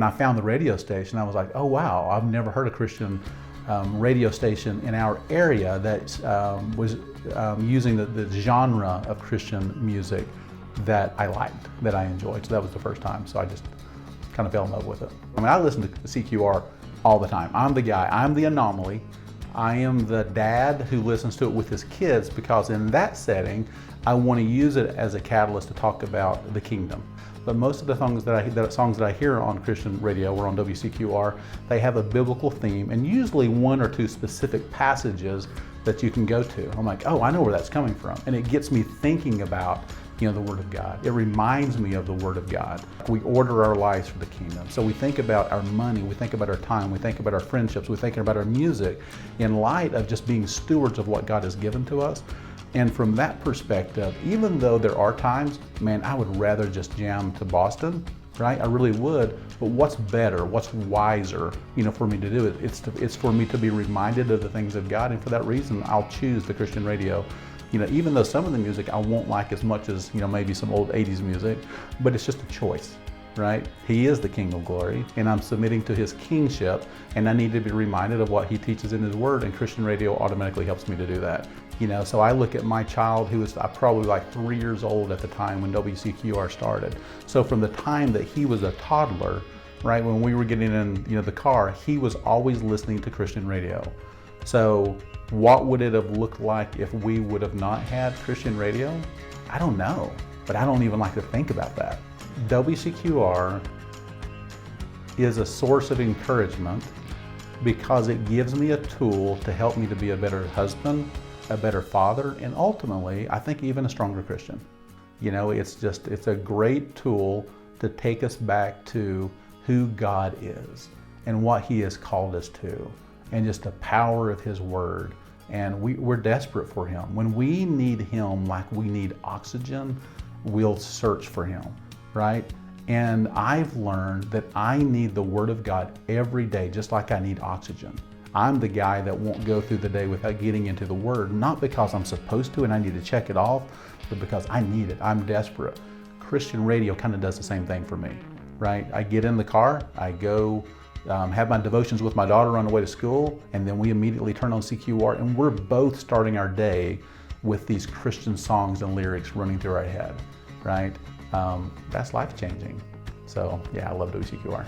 When I found the radio station, I was like, oh wow, I've never heard a Christian radio station in our area that was using the genre of Christian music that I liked, that I enjoyed. So that was the first time. So I just kind of fell in love with it. I mean, I listen to CQR all the time. I'm the guy, I'm the anomaly. I am the dad who listens to it with his kids, because in that setting, I want to use it as a catalyst to talk about the kingdom. But most of the songs that I hear on Christian radio or on WCQR, they have a biblical theme, and usually one or two specific passages that you can go to. I'm like, oh, I know where that's coming from. And it gets me thinking about the Word of God. It reminds me of the Word of God. We order our lives for the kingdom. So we think about our money, we think about our time, we think about our friendships, we think about our music in light of just being stewards of what God has given to us. And from that perspective, even though there are times, man, I would rather just jam to Boston, right? I really would. But what's better, what's wiser, for me to do it? It's for me to be reminded of the things of God, and for that reason, I'll choose the Christian radio. Even though some of the music I won't like as much as, maybe some old 80s music, but it's just a choice, right? He is the King of Glory, and I'm submitting to His kingship, and I need to be reminded of what He teaches in His Word, and Christian radio automatically helps me to do that. So I look at my child, who was probably like 3 years old at the time when WCQR started. So from the time that he was a toddler, right, when we were getting in, the car, he was always listening to Christian radio. So what would it have looked like if we would have not had Christian radio? I don't know, but I don't even like to think about that. WCQR is a source of encouragement because it gives me a tool to help me to be a better husband, a better father, and ultimately, I think even a stronger Christian. It's a great tool to take us back to who God is and what He has called us to, and just the power of His Word. And we're desperate for Him. When we need Him like we need oxygen, we'll search for Him, right? And I've learned that I need the Word of God every day, just like I need oxygen. I'm the guy that won't go through the day without getting into the Word, not because I'm supposed to and I need to check it off, but because I need it. I'm desperate. Christian radio kind of does the same thing for me, right? I get in the car, I go have my devotions with my daughter on the way to school, and then we immediately turn on CQR, and we're both starting our day with these Christian songs and lyrics running through our head, right? That's life-changing. So yeah, I love WCQR.